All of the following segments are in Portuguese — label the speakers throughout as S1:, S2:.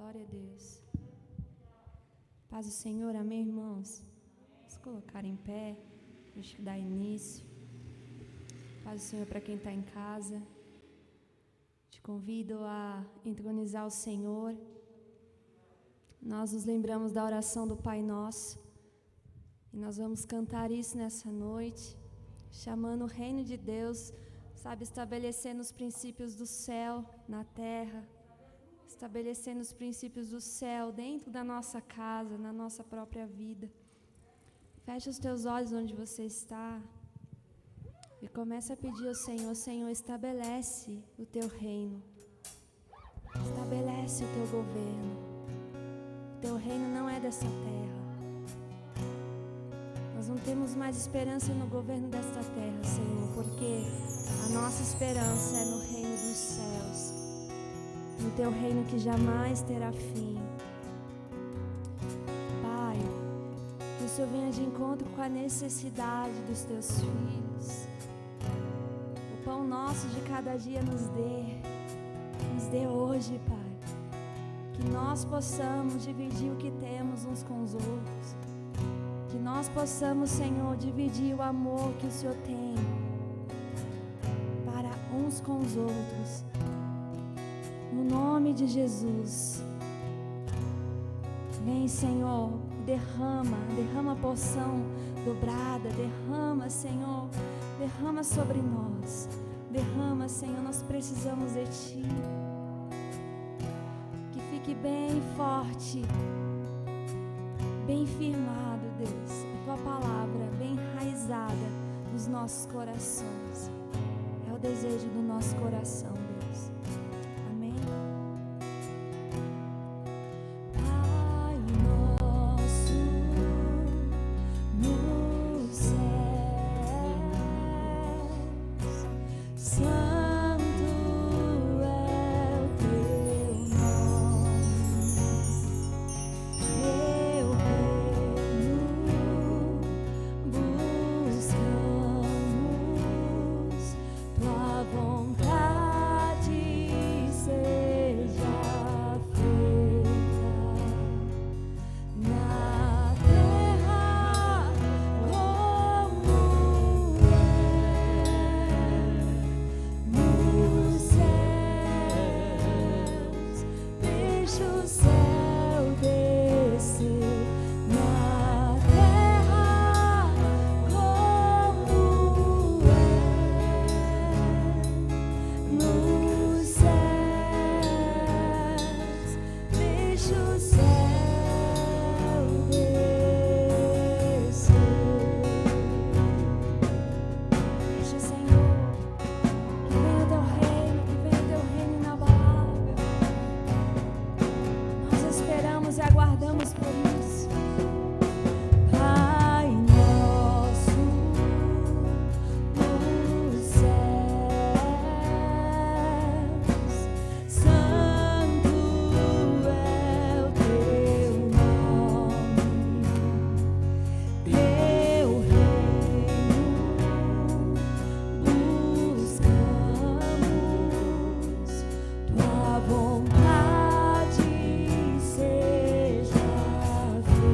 S1: Glória a Deus. Paz do Senhor, amém, irmãos? Vamos colocar em pé, deixa eu dar início. Paz do Senhor para quem está em casa. Te convido a entronizar o Senhor. Nós nos lembramos da oração do Pai Nosso. E nós vamos cantar isso nessa noite, chamando o reino de Deus, sabe, estabelecendo os princípios do céu na terra, estabelecendo os princípios do céu dentro da nossa casa, na nossa própria vida. Fecha os teus olhos onde você está e começa a pedir ao Senhor: Senhor, estabelece o teu reino, estabelece o teu governo. O teu reino não é dessa terra. Nós não temos mais esperança no governo desta terra, Senhor, porque a nossa esperança é no reino dos céus, no teu reino que jamais terá fim. Pai, que o Senhor venha de encontro com a necessidade dos teus filhos. O pão nosso de cada dia nos dê hoje, Pai. Que nós possamos dividir o que temos uns com os outros. Que nós possamos, Senhor, dividir o amor que o Senhor tem para uns com os outros. No nome de Jesus. Vem, Senhor, derrama a porção dobrada. Derrama, Senhor, derrama sobre nós. Derrama, Senhor, nós precisamos de Ti. Que fique bem forte, bem firmado, Deus, a Tua palavra bem enraizada nos nossos corações. É o desejo do nosso coração, Deus. Amém. Pai nosso nos céus, santo é o teu nome. Teu reino buscamos, tua vontade seja feita na terra como é nos céus. Deixa o céu descer na terra como é nos céus. Deixa o céu descer. Deixa, Senhor, que venha o teu reino inabalável. Nós esperamos e aguardamos por isso. Pai nosso nos céus, santo é o teu nome. Teu reino buscamos, tua vontade seja feita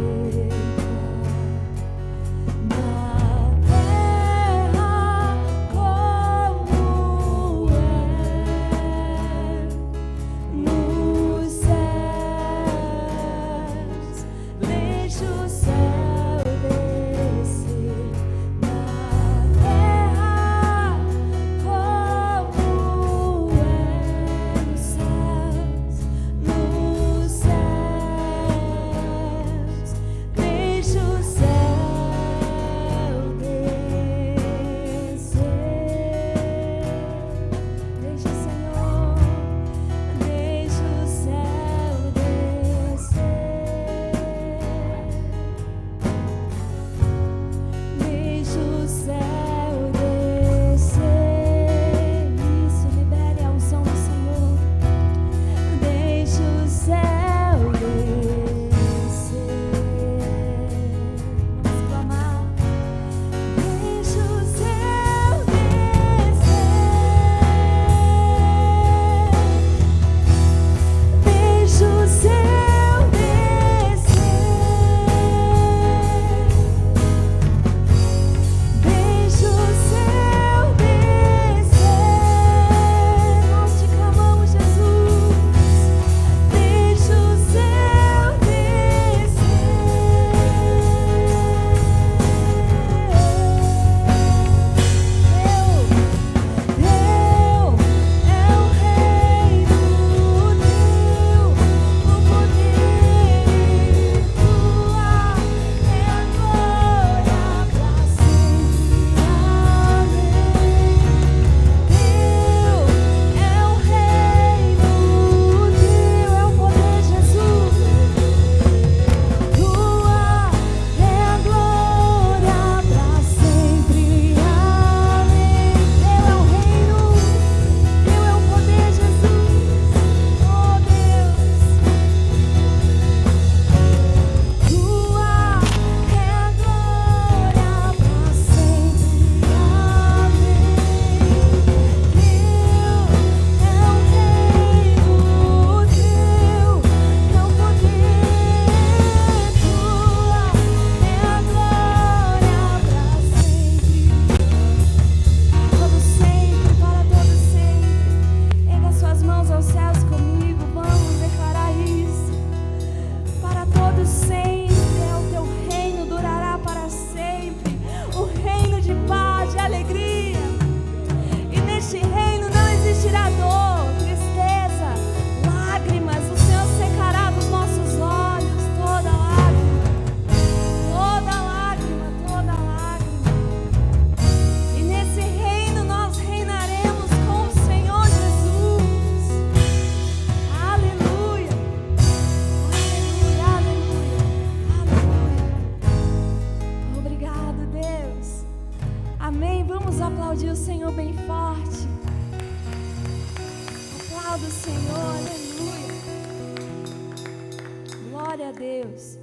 S1: Deus.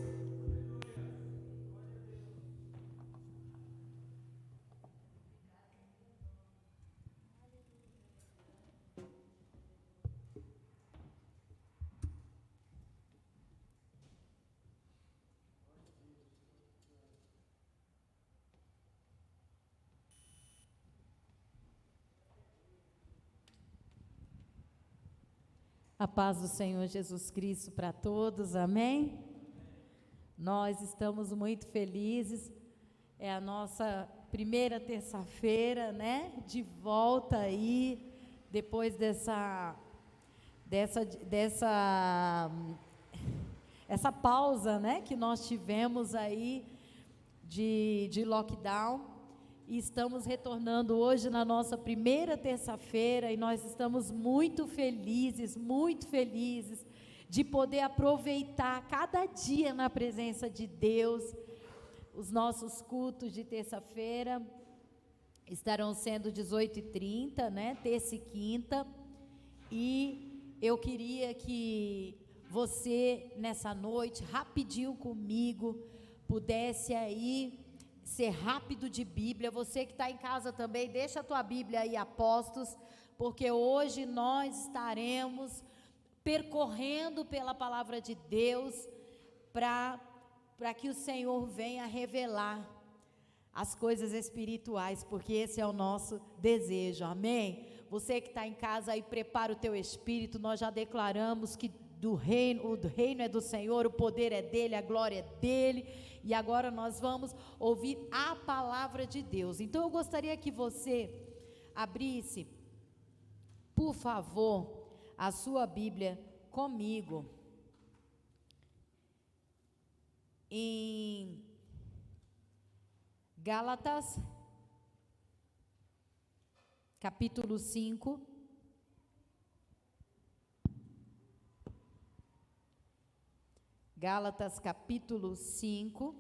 S2: A paz do Senhor Jesus Cristo para todos, amém? Nós estamos muito felizes, é a nossa primeira terça-feira, né? De volta aí, depois dessa pausa, né? Que nós tivemos aí de lockdown. E estamos retornando hoje na nossa primeira terça-feira e nós estamos muito felizes de poder aproveitar cada dia na presença de Deus. Os nossos cultos de terça-feira estarão sendo 18h30, né? Terça e quinta. E eu queria que você, nessa noite, rapidinho comigo, pudesse aí ser rápido de Bíblia. Você que está em casa também, deixa a tua Bíblia aí, Apóstolos, porque hoje nós estaremos percorrendo pela palavra de Deus para que o Senhor venha revelar as coisas espirituais, porque esse é o nosso desejo, amém? Você que está em casa aí, prepara o teu espírito. Nós já declaramos que o reino é do Senhor, o poder é dele, a glória é dele. E agora nós vamos ouvir a palavra de Deus. Então eu gostaria que você abrisse, por favor, a sua Bíblia comigo em Gálatas, capítulo 5. Gálatas capítulo 5,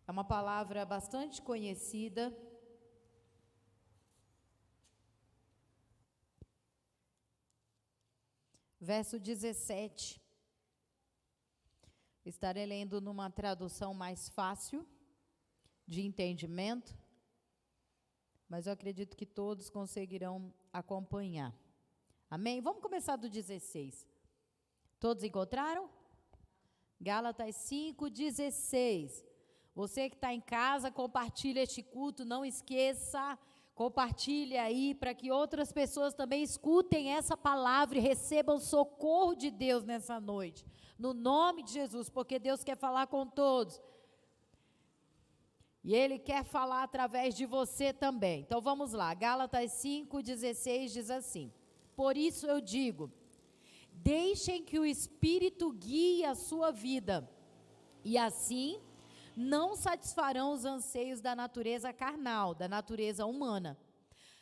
S2: é uma palavra bastante conhecida. Verso 17, estarei lendo numa tradução mais fácil de entendimento, mas eu acredito que todos conseguirão acompanhar. Amém? Vamos começar do 16. Todos encontraram? Gálatas 5:16. Você que está em casa, compartilha este culto, não esqueça, compartilhe aí para que outras pessoas também escutem essa palavra e recebam socorro de Deus nessa noite, no nome de Jesus, porque Deus quer falar com todos. E Ele quer falar através de você também. Então vamos lá, Gálatas 5:16 diz assim: por isso eu digo, deixem que o Espírito guie a sua vida, e assim não satisfarão os anseios da natureza carnal, da natureza humana.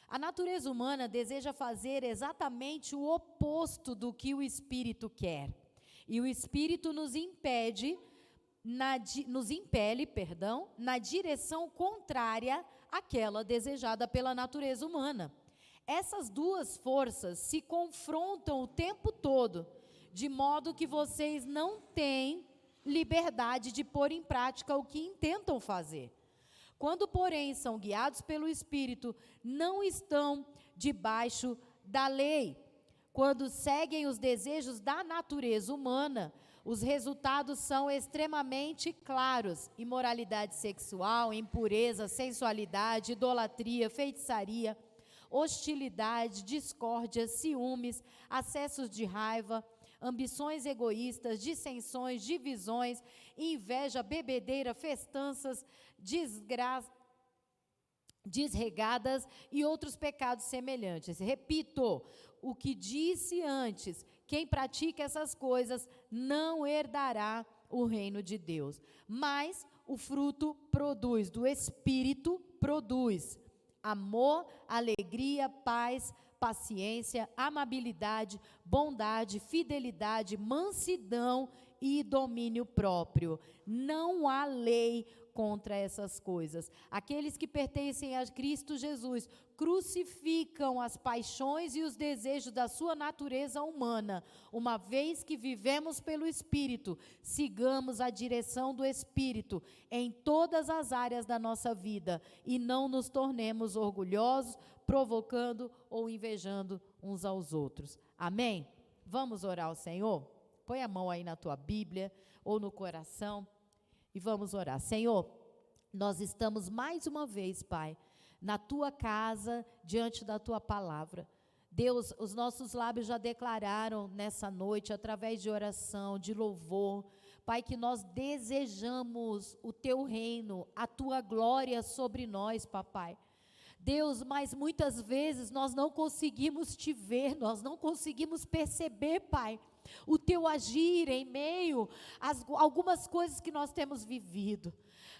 S2: A natureza humana deseja fazer exatamente o oposto do que o Espírito quer. E o Espírito nos impele, na direção contrária àquela desejada pela natureza humana. Essas duas forças se confrontam o tempo todo, de modo que vocês não têm liberdade de pôr em prática o que intentam fazer. Quando, porém, são guiados pelo Espírito, não estão debaixo da lei. Quando seguem os desejos da natureza humana, os resultados são extremamente claros: imoralidade sexual, impureza, sensualidade, idolatria, feitiçaria, hostilidade, discórdia, ciúmes, acessos de raiva, ambições egoístas, dissensões, divisões, inveja, bebedeira, festanças, desregadas e outros pecados semelhantes. Repito o que disse antes: quem pratica essas coisas não herdará o reino de Deus. Mas o fruto do Espírito produz amor, alegria, paz, paciência, amabilidade, bondade, fidelidade, mansidão e domínio próprio. Não há lei contra essas coisas. Aqueles que pertencem a Cristo Jesus crucificam as paixões e os desejos da sua natureza humana. Uma vez que vivemos pelo Espírito, sigamos a direção do Espírito em todas as áreas da nossa vida e não nos tornemos orgulhosos, provocando ou invejando uns aos outros. Amém? Vamos orar ao Senhor? Põe a mão aí na tua Bíblia ou no coração e vamos orar. Senhor, nós estamos mais uma vez, Pai, na tua casa, diante da tua palavra. Deus, os nossos lábios já declararam nessa noite, através de oração, de louvor, Pai, que nós desejamos o teu reino, a tua glória sobre nós, papai. Deus, mas muitas vezes nós não conseguimos te ver, nós não conseguimos perceber, Pai, o teu agir em meio a algumas coisas que nós temos vivido.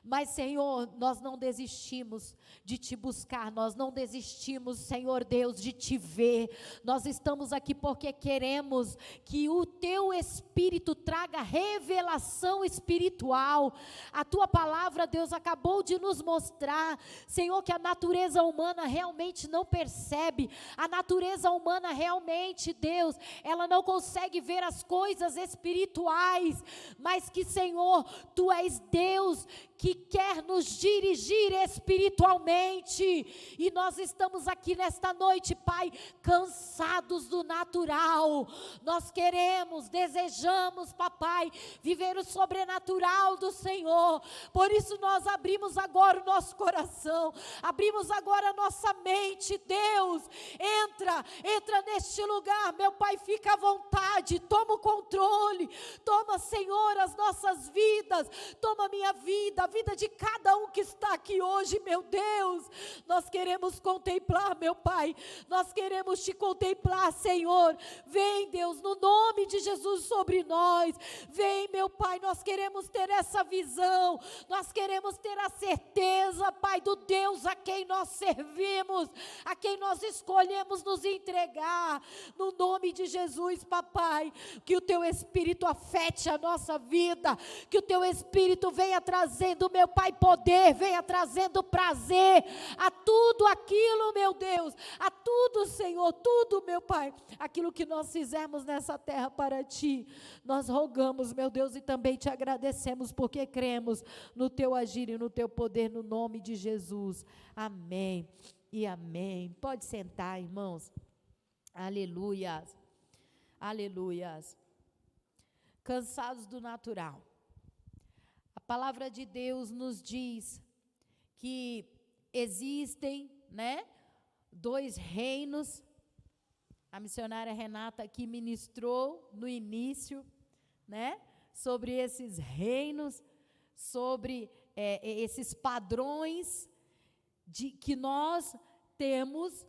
S2: Mas, Senhor, nós não desistimos de te buscar, nós não desistimos, Senhor Deus, de te ver. Nós estamos aqui porque queremos que o teu Espírito traga revelação espiritual. A tua palavra, Deus, acabou de nos mostrar, Senhor, que a natureza humana realmente não percebe. A natureza humana realmente, Deus, ela não consegue ver as coisas espirituais, mas que, Senhor, tu és Deus que quer nos dirigir espiritualmente, e nós estamos aqui nesta noite, Pai, cansados do natural. Nós queremos, desejamos, papai, viver o sobrenatural do Senhor. Por isso nós abrimos agora o nosso coração, abrimos agora a nossa mente. Deus, entra neste lugar, meu Pai, fica à vontade, toma o controle, toma, Senhor, as nossas vidas, toma a minha vida, a vida de cada um que está aqui hoje, meu Deus. Nós queremos contemplar, meu Pai, nós queremos te contemplar, Senhor. Vem, Deus, no nome de Jesus sobre nós. Vem, meu Pai, nós queremos ter essa visão, nós queremos ter a certeza, Pai, do Deus a quem nós servimos, a quem nós escolhemos nos entregar. No nome de Jesus, papai, que o teu Espírito afete a nossa vida, que o teu Espírito venha trazendo, meu Pai, poder, venha trazendo prazer a tudo aquilo, meu Deus, a tudo, Senhor, tudo, meu Pai, aquilo que nós fizemos nessa terra para ti. Nós rogamos, meu Deus, e também te agradecemos porque cremos no teu agir e no teu poder, no nome de Jesus. Amém e amém. Pode sentar, irmãos. Aleluias, aleluias. Cansados do natural. A palavra de Deus nos diz que existem, dois reinos. A missionária Renata aqui ministrou no início, sobre esses reinos, sobre esses padrões que nós temos.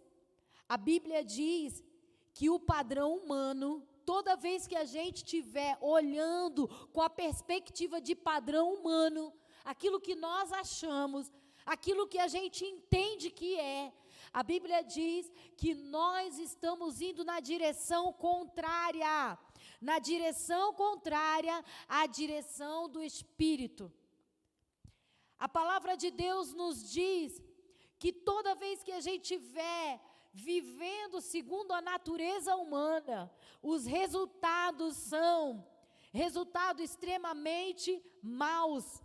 S2: A Bíblia diz que o padrão humano, toda vez que a gente estiver olhando com a perspectiva de padrão humano, aquilo que nós achamos, aquilo que a gente entende que é, a Bíblia diz que nós estamos indo na direção contrária à direção do Espírito. A palavra de Deus nos diz que toda vez que a gente estiver vivendo segundo a natureza humana, os resultados são resultados extremamente maus,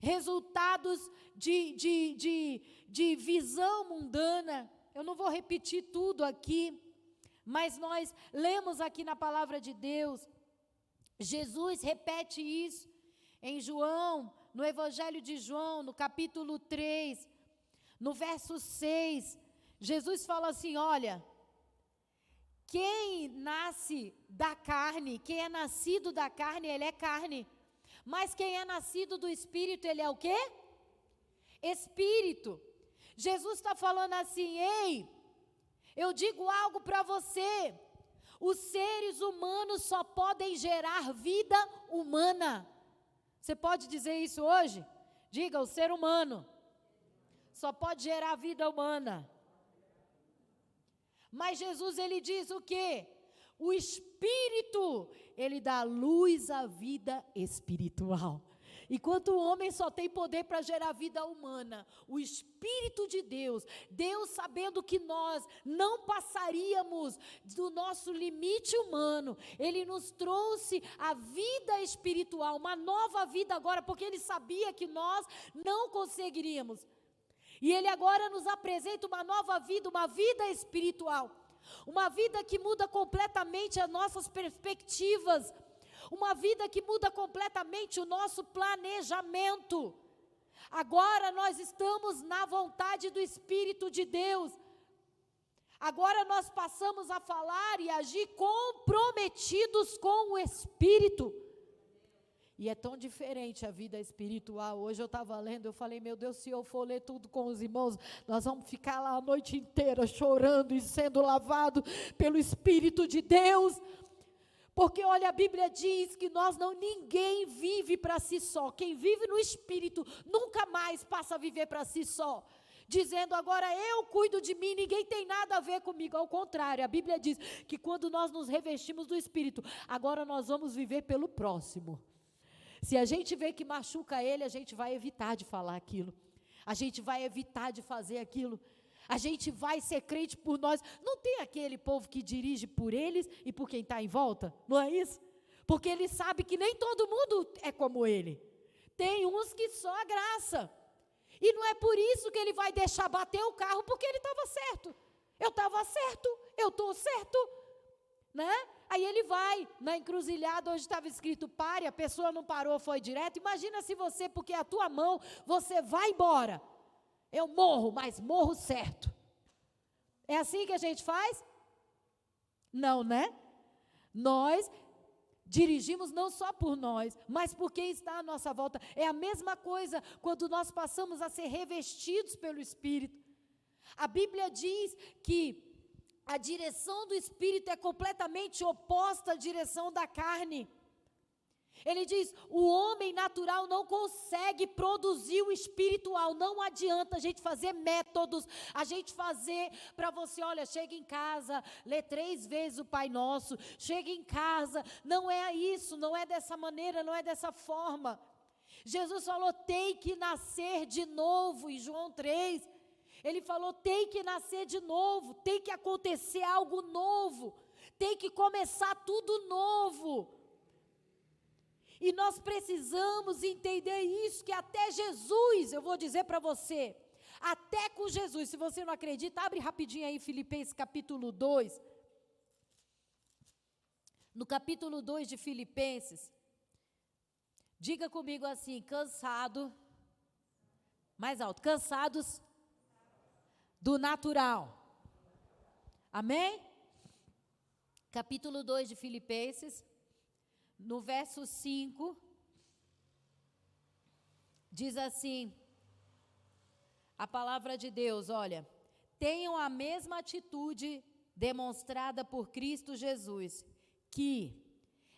S2: resultados de visão mundana. Eu não vou repetir tudo aqui, mas nós lemos aqui na palavra de Deus, Jesus repete isso em João, no Evangelho de João, no capítulo 3, no verso 6, Jesus fala assim: olha, quem nasce da carne, quem é nascido da carne, ele é carne, mas quem é nascido do Espírito, ele é o quê? Espírito. Jesus está falando assim: ei, eu digo algo para você, os seres humanos só podem gerar vida humana. Você pode dizer isso hoje? Diga, o ser humano só pode gerar vida humana. Mas Jesus, ele diz o quê? O Espírito, ele dá luz à vida espiritual. Enquanto o homem só tem poder para gerar vida humana, o Espírito de Deus, Deus sabendo que nós não passaríamos do nosso limite humano, Ele nos trouxe a vida espiritual, uma nova vida agora, porque Ele sabia que nós não conseguiríamos. E Ele agora nos apresenta uma nova vida, uma vida espiritual, uma vida que muda completamente as nossas perspectivas, uma vida que muda completamente o nosso planejamento. Agora nós estamos na vontade do Espírito de Deus. Agora nós passamos a falar e agir comprometidos com o Espírito. E é tão diferente a vida espiritual. Hoje eu estava lendo, eu falei, meu Deus, se eu for ler tudo com os irmãos, nós vamos ficar lá a noite inteira chorando e sendo lavado pelo Espírito de Deus. Porque olha, a Bíblia diz que ninguém vive para si só. Quem vive no Espírito nunca mais passa a viver para si só. Dizendo agora eu cuido de mim, ninguém tem nada a ver comigo. Ao contrário, a Bíblia diz que quando nós nos revestimos do Espírito, agora nós vamos viver pelo próximo. Se a gente vê que machuca ele, a gente vai evitar de falar aquilo. A gente vai evitar de fazer aquilo. A gente vai ser crente por nós. Não tem aquele povo que dirige por eles e por quem está em volta? Não é isso? Porque ele sabe que nem todo mundo é como ele. Tem uns que só a graça. E não é por isso que ele vai deixar bater o carro, porque ele estava certo. Eu estava certo, eu estou certo. Né? Aí ele vai na encruzilhada, hoje estava escrito pare, a pessoa não parou, foi direto. Imagina se você, porque é a tua mão, você vai embora. Eu morro, mas morro certo. É assim que a gente faz? Não, né? Nós dirigimos não só por nós, mas por quem está à nossa volta. É a mesma coisa quando nós passamos a ser revestidos pelo Espírito. A Bíblia diz que a direção do Espírito é completamente oposta à direção da carne. Ele diz, o homem natural não consegue produzir o espiritual, não adianta a gente fazer métodos, a gente fazer para você, olha, chega em casa, lê 3 vezes o Pai Nosso, chega em casa, não é isso, não é dessa maneira, não é dessa forma. Jesus falou, tem que nascer de novo, em João 3, ele falou, tem que nascer de novo, tem que acontecer algo novo, tem que começar tudo novo. E nós precisamos entender isso, que até Jesus, eu vou dizer para você, até com Jesus, se você não acredita, abre rapidinho aí Filipenses capítulo 2. No capítulo 2 de Filipenses, diga comigo assim, cansado, mais alto, cansados do natural. Amém? Capítulo 2 de Filipenses. No verso 5, diz assim, a palavra de Deus, olha, tenham a mesma atitude demonstrada por Cristo Jesus, que,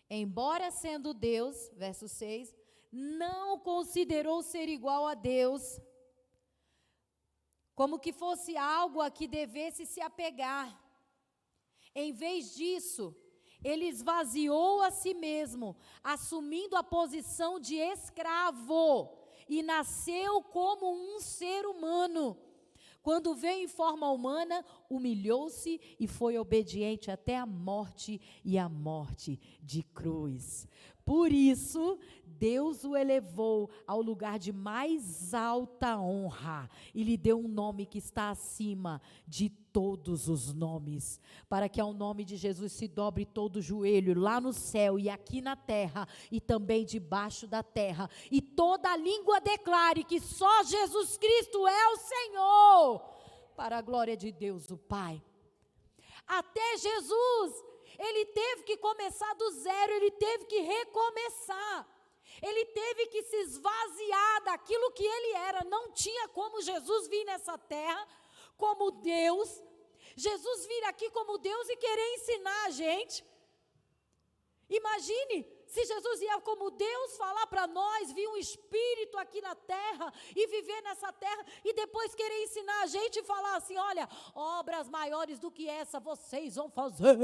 S2: embora sendo Deus, verso 6, não considerou ser igual a Deus, como que fosse algo a que devesse se apegar. Em vez disso, ele esvaziou a si mesmo, assumindo a posição de escravo, e nasceu como um ser humano. Quando veio em forma humana, humilhou-se e foi obediente até a morte, e a morte de cruz. Por isso, Deus o elevou ao lugar de mais alta honra e lhe deu um nome que está acima de todos os nomes, para que ao nome de Jesus se dobre todo o joelho lá no céu e aqui na terra e também debaixo da terra, e toda língua declare que só Jesus Cristo é o Senhor, para a glória de Deus o Pai. Até Jesus, ele teve que começar do zero, ele teve que recomeçar, ele teve que se esvaziar daquilo que ele era. Não tinha como Jesus vir nessa terra como Deus, Jesus vir aqui como Deus e querer ensinar a gente. Imagine, se Jesus ia como Deus falar para nós, vir um Espírito aqui na terra e viver nessa terra e depois querer ensinar a gente e falar assim, olha, obras maiores do que essa vocês vão fazer,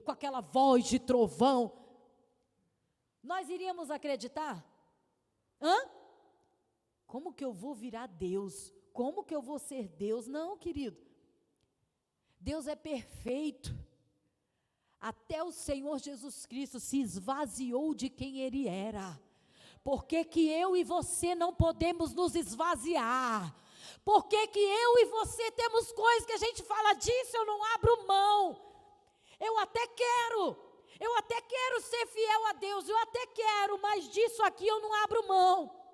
S2: com aquela voz de trovão. Nós iríamos acreditar? Hã? Como que eu vou virar Deus? Como que eu vou ser Deus? Não, querido. Deus é perfeito. Até o Senhor Jesus Cristo se esvaziou de quem Ele era. Por que que eu e você não podemos nos esvaziar? Por que que eu e você temos coisas que a gente fala, disso eu não abro mão? Eu até quero ser fiel a Deus, eu até quero, mas disso aqui eu não abro mão.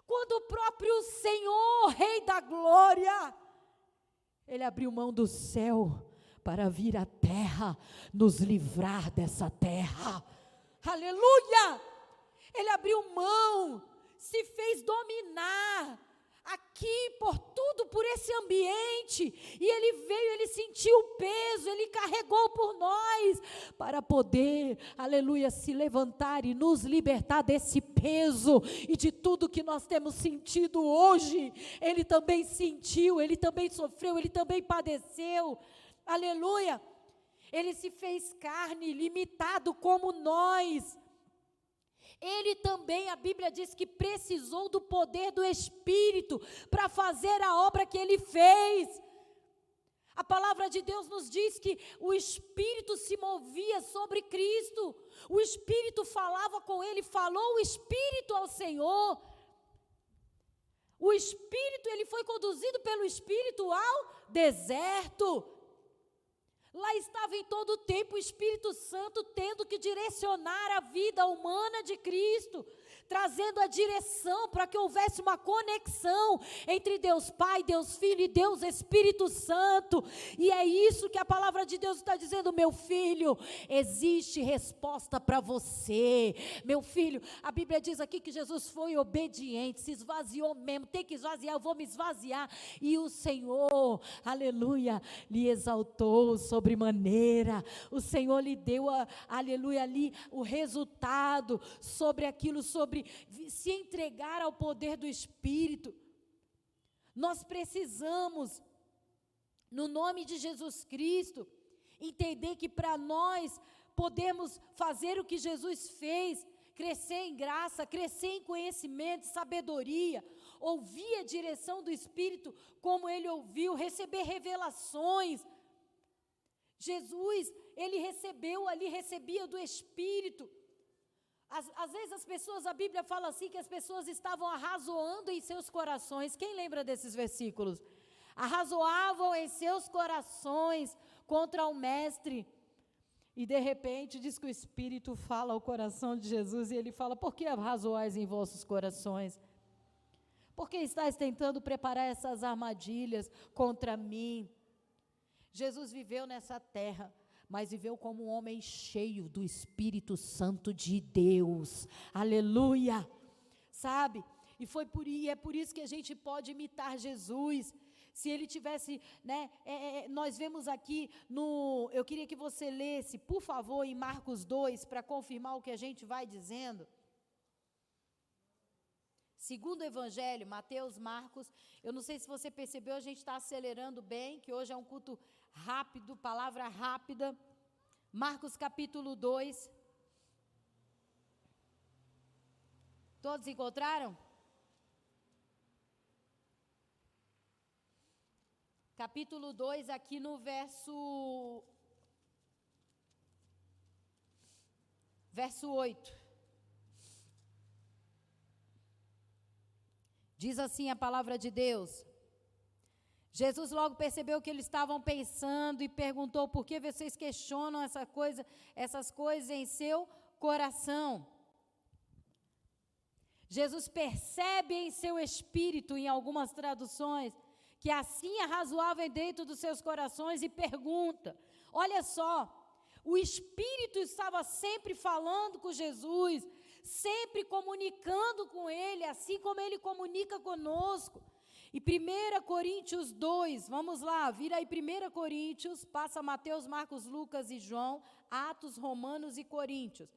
S2: Quando o próprio Senhor, Rei da Glória, Ele abriu mão do céu para vir à terra, nos livrar dessa terra. Aleluia! Ele abriu mão, se fez dominar aqui por tudo, por esse ambiente, e Ele veio, Ele sentiu o peso, Ele carregou por nós, para poder, aleluia, se levantar e nos libertar desse peso, e de tudo que nós temos sentido hoje. Ele também sentiu, Ele também sofreu, Ele também padeceu, aleluia. Ele se fez carne, limitado como nós. Ele também, a Bíblia diz que precisou do poder do Espírito para fazer a obra que Ele fez. A palavra de Deus nos diz que o Espírito se movia sobre Cristo, o Espírito falava com Ele, falou o Espírito ao Senhor. O Espírito, Ele foi conduzido pelo Espírito ao deserto. Lá estava em todo o tempo o Espírito Santo tendo que direcionar a vida humana de Cristo, trazendo a direção para que houvesse uma conexão entre Deus Pai, Deus Filho e Deus Espírito Santo. E é isso que a palavra de Deus está dizendo, meu filho, existe resposta para você. Meu filho, a Bíblia diz aqui que Jesus foi obediente, se esvaziou mesmo, tem que esvaziar, eu vou me esvaziar. E o Senhor, aleluia, lhe exaltou sobremaneira. O Senhor lhe deu, aleluia, ali o resultado sobre aquilo, sobre se entregar ao poder do Espírito. Nós precisamos, no nome de Jesus Cristo, entender que para nós podermos fazer o que Jesus fez, crescer em graça, crescer em conhecimento, sabedoria, ouvir a direção do Espírito como Ele ouviu, receber revelações. Jesus, Ele recebeu ali, recebia do Espírito. Às vezes as pessoas, a Bíblia fala assim, que as pessoas estavam arrazoando em seus corações. Quem lembra desses versículos? Arrazoavam em seus corações contra o Mestre. E de repente diz que o Espírito fala ao coração de Jesus e Ele fala, por que arrazoais em vossos corações? Por que estáis tentando preparar essas armadilhas contra mim? Jesus viveu nessa terra, mas viveu como um homem cheio do Espírito Santo de Deus, aleluia, sabe? E é por isso que a gente pode imitar Jesus. Se Ele tivesse, né, nós vemos aqui eu queria que você lesse, por favor, em Marcos 2, para confirmar o que a gente vai dizendo. Segundo o Evangelho, Mateus, Marcos, eu não sei se você percebeu, a gente está acelerando bem, que hoje é um culto rápido, palavra rápida. Marcos capítulo 2. Todos encontraram? Capítulo 2, aqui no verso 8. Diz assim a palavra de Deus. Jesus logo percebeu que eles estavam pensando e perguntou, por que vocês questionam essas coisas em seu coração? Jesus percebe em seu espírito, em algumas traduções, que assim é razoável dentro dos seus corações e pergunta. Olha só, o Espírito estava sempre falando com Jesus, sempre comunicando com Ele, assim como Ele comunica conosco. E 1 Coríntios 2, vamos lá, vira aí 1 Coríntios, passa Mateus, Marcos, Lucas e João, Atos, Romanos e Coríntios.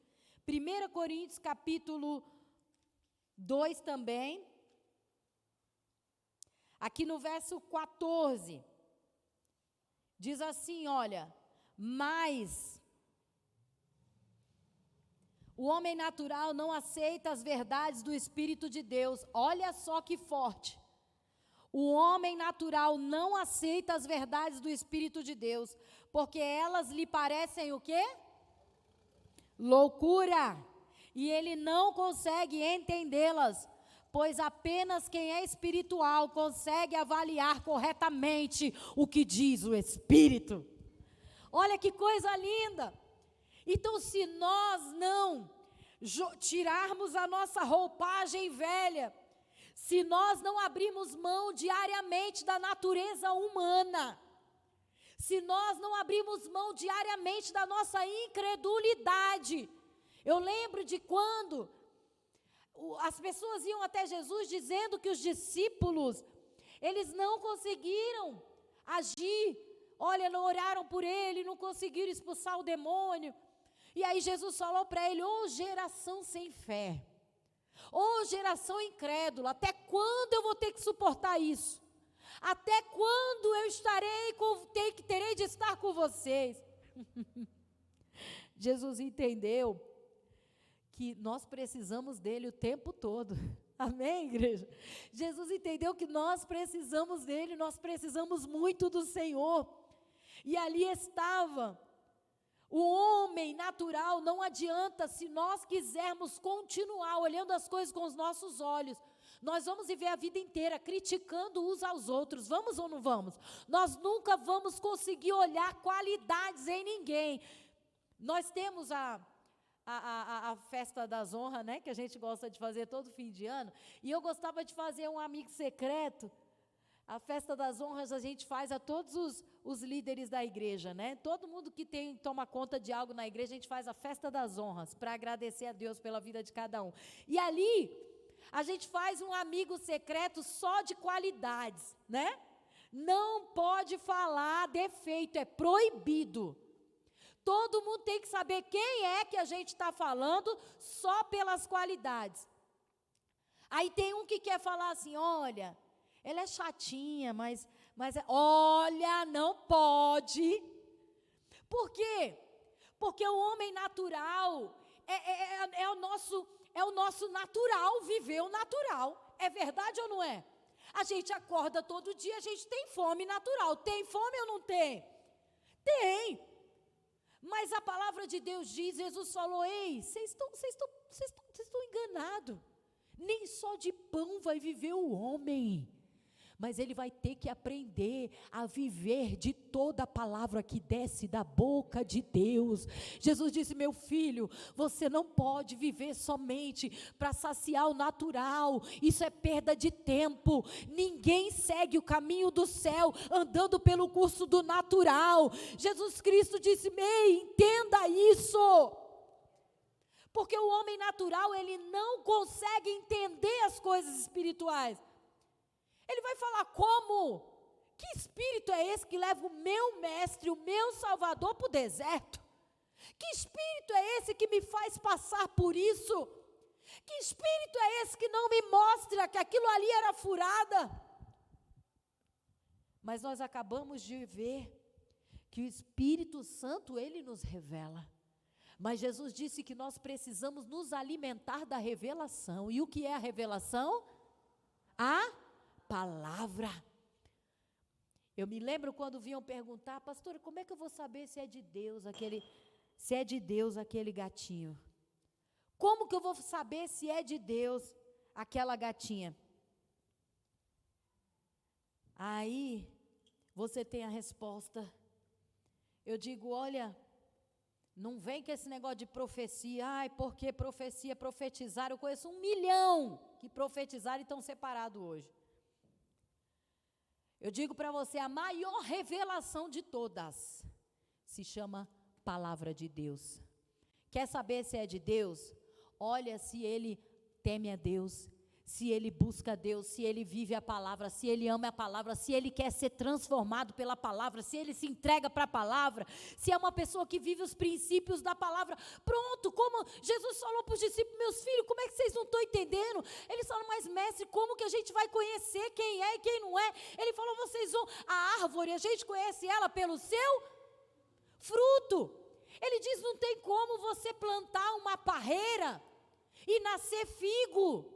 S2: 1 Coríntios capítulo 2 também, aqui no verso 14, diz assim, olha, mas O homem natural não aceita as verdades do Espírito de Deus. Olha só que forte. O homem natural não aceita as verdades do Espírito de Deus, porque elas lhe parecem o quê? Loucura. E ele não consegue entendê-las, pois apenas quem é espiritual consegue avaliar corretamente o que diz o Espírito. Olha que coisa linda. Então, se nós não tirarmos a nossa roupagem velha, se nós não abrirmos mão diariamente da natureza humana, se nós não abrirmos mão diariamente da nossa incredulidade. Eu lembro de quando as pessoas iam até Jesus dizendo que os discípulos, eles não conseguiram agir, olha, não oraram por ele, não conseguiram expulsar o demônio. E aí Jesus falou para ele: ô geração sem fé, ô geração incrédula, até quando eu vou ter que suportar isso? Até quando eu terei de estar com vocês? Jesus entendeu que nós precisamos dele o tempo todo. Amém, igreja? Jesus entendeu que nós precisamos dele, nós precisamos muito do Senhor. E ali estava o homem natural. Não adianta, se nós quisermos continuar olhando as coisas com os nossos olhos, nós vamos viver a vida inteira criticando uns aos outros, vamos ou não vamos? Nós nunca vamos conseguir olhar qualidades em ninguém. Nós temos a festa das honras, né, que a gente gosta de fazer todo fim de ano, e eu gostava de fazer um amigo secreto. A festa das honras a gente faz a todos os líderes da igreja, né? Todo mundo que toma conta de algo na igreja, a gente faz a festa das honras, para agradecer a Deus pela vida de cada um. E ali, a gente faz um amigo secreto só de qualidades, né? Não pode falar defeito, é proibido. Todo mundo tem que saber quem é que a gente está falando só pelas qualidades. Aí tem um que quer falar assim: olha, ela é chatinha, mas olha, não pode. Por quê? Porque o homem natural é o nosso natural, viver o natural. É verdade ou não é? A gente acorda todo dia, a gente tem fome natural. Tem fome ou não tem? Tem. Mas a palavra de Deus diz, Jesus falou: ei, vocês estão enganados. Nem só de pão vai viver o homem, mas ele vai ter que aprender a viver de toda a palavra que desce da boca de Deus. Jesus disse: meu filho, você não pode viver somente para saciar o natural, isso é perda de tempo. Ninguém segue o caminho do céu andando pelo curso do natural. Jesus Cristo disse: ei, entenda isso. Porque o homem natural, ele não consegue entender as coisas espirituais. Ele vai falar: como? Que espírito é esse que leva o meu mestre, o meu salvador para o deserto? Que espírito é esse que me faz passar por isso? Que espírito é esse que não me mostra que aquilo ali era furada? Mas nós acabamos de ver que o Espírito Santo, ele nos revela. Mas Jesus disse que nós precisamos nos alimentar da revelação. E o que é a revelação? A palavra. Eu me lembro quando vinham perguntar: pastora, como é que eu vou saber se é de Deus aquele gatinho? Como que eu vou saber se é de Deus aquela gatinha? Aí você tem a resposta. Eu digo: olha, não vem com esse negócio de profecia. Ai, porque profecia, profetizar. Eu conheço 1 milhão que profetizaram e estão separados hoje. Eu digo para você, a maior revelação de todas se chama palavra de Deus. Quer saber se é de Deus? Olha se ele teme a Deus, se ele busca a Deus, se ele vive a palavra, se ele ama a palavra, se ele quer ser transformado pela palavra, se ele se entrega para a palavra, se é uma pessoa que vive os princípios da palavra. Pronto, como Jesus falou para os discípulos: meus filhos, como é que vocês não estão entendendo? Eles falam: mas mestre, como que a gente vai conhecer quem é e quem não é? Ele falou: vocês vão, a árvore, a gente conhece ela pelo seu fruto. Ele diz: não tem como você plantar uma parreira e nascer figo.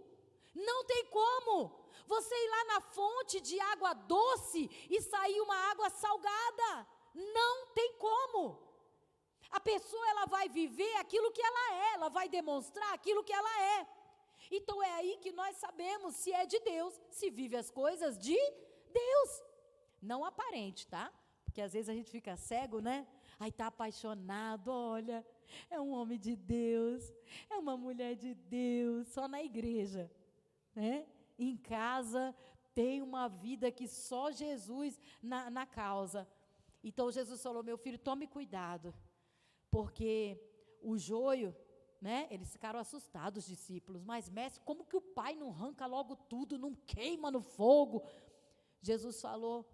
S2: Não tem como você ir lá na fonte de água doce e sair uma água salgada. Não tem como. A pessoa, ela vai viver aquilo que ela vai demonstrar aquilo que ela é. Então é aí que nós sabemos se é de Deus, se vive as coisas de Deus. Não aparente, tá? Porque às vezes a gente fica cego, né? Aí está apaixonado, olha, é um homem de Deus, é uma mulher de Deus, só na igreja, né? Em casa tem uma vida que só Jesus na causa. Então Jesus falou: meu filho, tome cuidado, porque o joio, né? Eles ficaram assustados, os discípulos, mas mestre, como que o pai não arranca logo tudo, não queima no fogo? Jesus falou: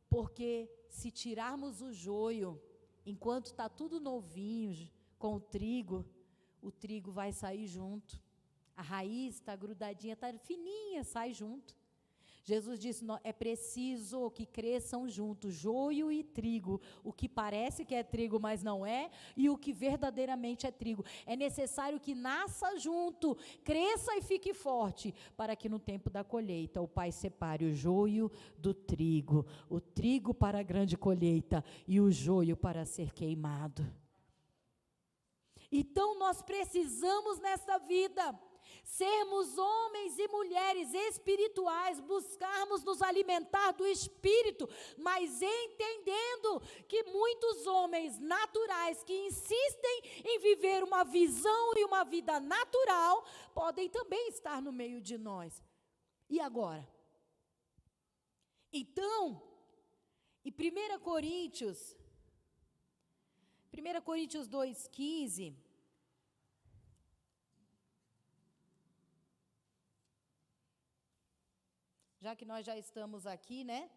S2: porque se tirarmos o joio, enquanto está tudo novinho, com o trigo vai sair junto. A raiz está grudadinha, está fininha, sai junto. Jesus disse: é preciso que cresçam juntos, joio e trigo. O que parece que é trigo, mas não é, e o que verdadeiramente é trigo. É necessário que nasça junto, cresça e fique forte, para que no tempo da colheita o Pai separe o joio do trigo, o trigo para a grande colheita e o joio para ser queimado. Então nós precisamos nessa vida sermos homens e mulheres espirituais, buscarmos nos alimentar do Espírito, mas entendendo que muitos homens naturais que insistem em viver uma visão e uma vida natural, podem também estar no meio de nós. E agora? Então, em 1 Coríntios 2,15, já que nós já estamos aqui, né?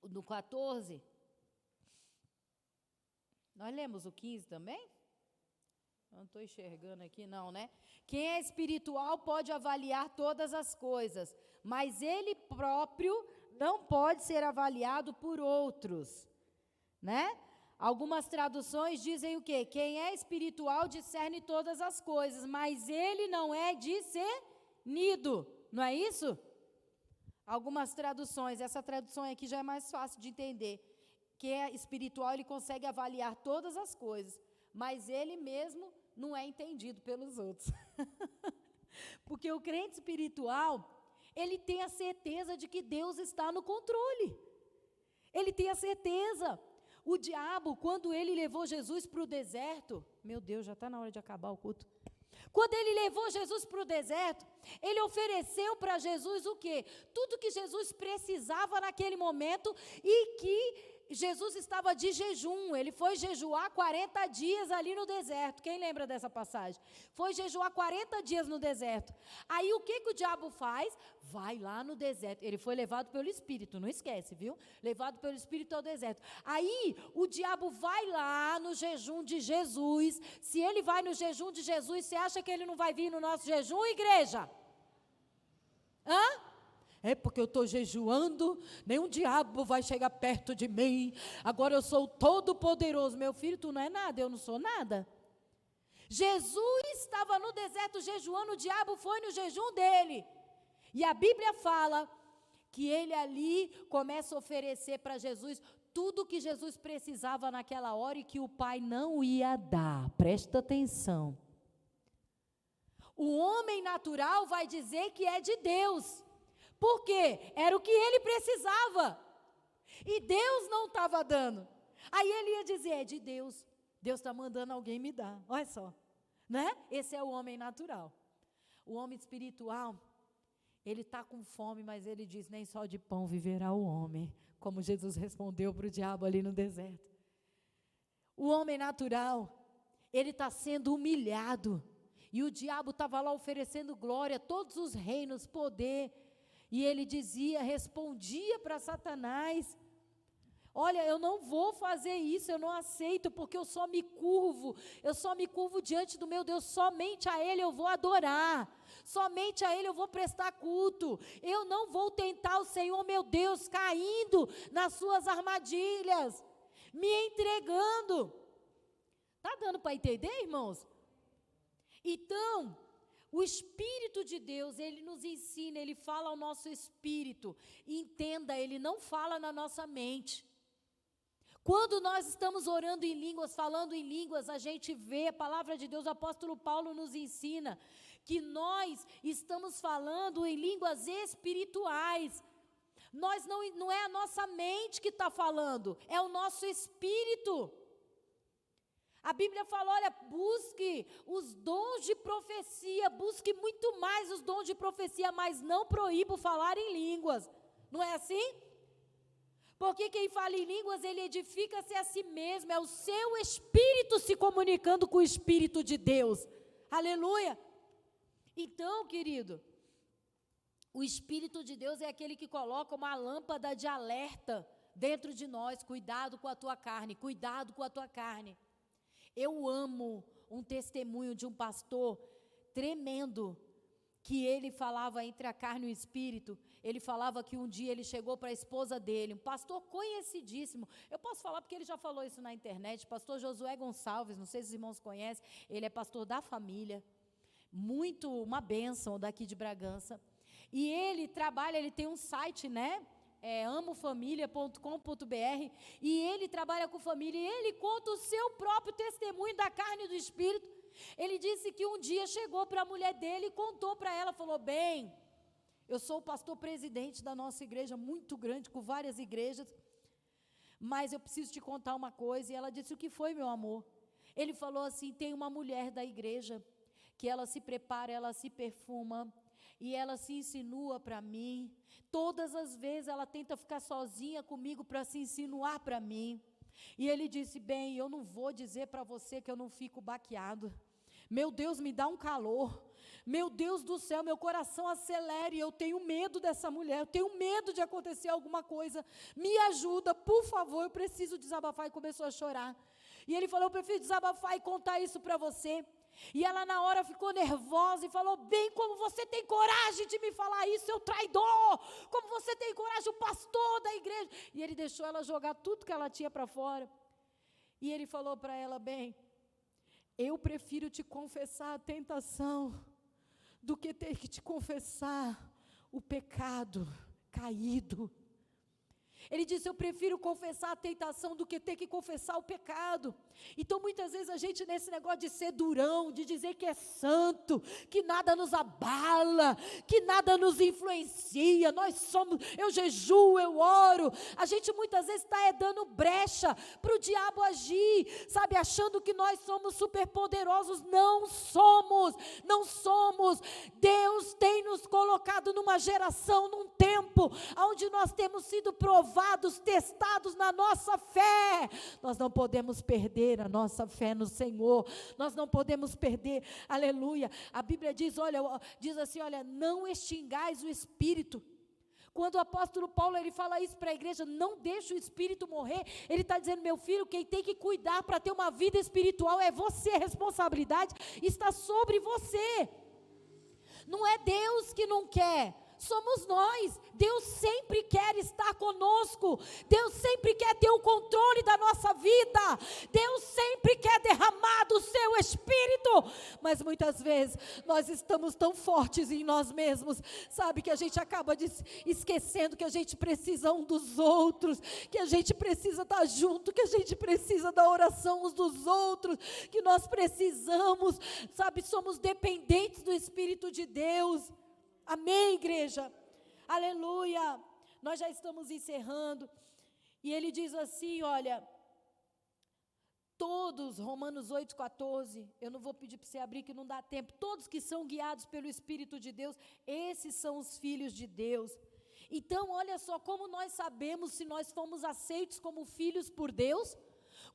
S2: No 14, nós lemos o 15 também? Eu não estou enxergando aqui não, né? Quem é espiritual pode avaliar todas as coisas, mas ele próprio não pode ser avaliado por outros, né? Algumas traduções dizem o quê? Quem é espiritual discerne todas as coisas, mas ele não é discernido, não é isso? Algumas traduções, essa tradução aqui já é mais fácil de entender. Quem é espiritual, ele consegue avaliar todas as coisas, mas ele mesmo não é entendido pelos outros. Porque o crente espiritual, ele tem a certeza de que Deus está no controle. Ele tem a certeza. O diabo, quando ele levou Jesus para o deserto, meu Deus, já está na hora de acabar o culto. Quando ele levou Jesus para o deserto, ele ofereceu para Jesus o quê? Tudo que Jesus precisava naquele momento e que Jesus estava de jejum. Ele foi jejuar 40 dias ali no deserto. Quem lembra dessa passagem? Foi jejuar 40 dias no deserto. Aí o que o diabo faz? Vai lá no deserto. Ele foi levado pelo Espírito, não esquece, viu? Levado pelo Espírito ao deserto. Aí o diabo vai lá no jejum de Jesus. Se ele vai no jejum de Jesus, você acha que ele não vai vir no nosso jejum, igreja? Hã? É porque eu estou jejuando, nenhum diabo vai chegar perto de mim, agora eu sou todo poderoso. Meu filho, tu não é nada, eu não sou nada. Jesus estava no deserto jejuando, o diabo foi no jejum dele. E a Bíblia fala que ele ali começa a oferecer para Jesus tudo que Jesus precisava naquela hora e que o Pai não ia dar. Presta atenção. O homem natural vai dizer que é de Deus. Por quê? Era o que ele precisava. E Deus não estava dando. Aí ele ia dizer: é de Deus. Deus está mandando alguém me dar. Olha só. Né? Esse é o homem natural. O homem espiritual, ele está com fome, mas ele diz: nem só de pão viverá o homem. Como Jesus respondeu para o diabo ali no deserto. O homem natural, ele está sendo humilhado. E o diabo estava lá oferecendo glória, todos os reinos, poder. E ele dizia, respondia para Satanás: olha, eu não vou fazer isso, eu não aceito, porque eu só me curvo diante do meu Deus, somente a Ele eu vou adorar, somente a Ele eu vou prestar culto, eu não vou tentar o Senhor meu Deus, caindo nas suas armadilhas. me entregando. Está dando para entender, irmãos? Então, o Espírito de Deus, ele nos ensina, ele fala ao nosso espírito. Entenda, ele não fala na nossa mente. Quando nós estamos orando em línguas, falando em línguas, a gente vê a palavra de Deus, o apóstolo Paulo nos ensina que nós estamos falando em línguas espirituais. Não é a nossa mente que está falando, é o nosso espírito. A Bíblia fala, olha, busque os dons de profecia, busque muito mais os dons de profecia, mas não proíba o falar em línguas. Não é assim? Porque quem fala em línguas, ele edifica-se a si mesmo, é o seu espírito se comunicando com o Espírito de Deus. Aleluia! Então, querido, o Espírito de Deus é aquele que coloca uma lâmpada de alerta dentro de nós. Cuidado com a tua carne, cuidado com a tua carne. Eu amo um testemunho de um pastor tremendo, que ele falava entre a carne e o espírito. Ele falava que um dia ele chegou para a esposa dele, um pastor conhecidíssimo, eu posso falar porque ele já falou isso na internet, pastor Josué Gonçalves, não sei se os irmãos conhecem, ele é pastor da família, uma bênção daqui de Bragança, e ele trabalha, ele tem um site, né, amofamilia.com.br, e ele trabalha com família, e ele conta o seu próprio testemunho da carne e do espírito. Ele disse que um dia chegou para a mulher dele e contou para ela, falou, bem, eu sou o pastor presidente da nossa igreja, muito grande, com várias igrejas, mas eu preciso te contar uma coisa. E ela disse, o que foi, meu amor? Ele falou assim, tem uma mulher da igreja, que ela se prepara, ela se perfuma, e ela se insinua para mim, todas as vezes ela tenta ficar sozinha comigo para se insinuar para mim. E ele disse, bem, eu não vou dizer para você que eu não fico baqueado, meu Deus, me dá um calor, meu Deus do céu, meu coração acelera, e eu tenho medo dessa mulher, eu tenho medo de acontecer alguma coisa, me ajuda, por favor, eu preciso desabafar. E começou a chorar, e ele falou, eu prefiro desabafar e contar isso para você. E ela na hora ficou nervosa e falou, bem, como você tem coragem de me falar isso, seu traidor, como você tem coragem, o pastor da igreja. E ele deixou ela jogar tudo que ela tinha para fora, e ele falou para ela, bem, eu prefiro te confessar a tentação, do que ter que te confessar o pecado caído. Ele disse, eu prefiro confessar a tentação do que ter que confessar o pecado. Então muitas vezes a gente nesse negócio de ser durão, de dizer que é santo, que nada nos abala, que nada nos influencia, eu jejuo, eu oro, a gente muitas vezes está dando brecha para o diabo agir, sabe, achando que nós somos superpoderosos. Não somos, Deus tem nos colocado numa geração, num tempo, onde nós temos sido provados, testados na nossa fé. Nós não podemos perder a nossa fé no Senhor, nós não podemos perder, aleluia. A Bíblia diz assim, olha, não extingais o Espírito. Quando o apóstolo Paulo, ele fala isso para a igreja, não deixa o Espírito morrer, ele está dizendo, meu filho, quem tem que cuidar para ter uma vida espiritual é você, a responsabilidade está sobre você, não é Deus que não quer, somos nós. Deus sempre quer estar conosco, Deus sempre quer ter o controle da nossa vida, Deus sempre quer derramar do seu Espírito, mas muitas vezes nós estamos tão fortes em nós mesmos, sabe, que a gente acaba esquecendo que a gente precisa um dos outros, que a gente precisa estar junto, que a gente precisa da oração uns dos outros, que nós precisamos, sabe, somos dependentes do Espírito de Deus. Amém, igreja? Aleluia! Nós já estamos encerrando, e ele diz assim, olha, todos, Romanos 8,14, eu não vou pedir para você abrir que não dá tempo, todos que são guiados pelo Espírito de Deus, esses são os filhos de Deus. Então, olha só, como nós sabemos se nós fomos aceitos como filhos por Deus?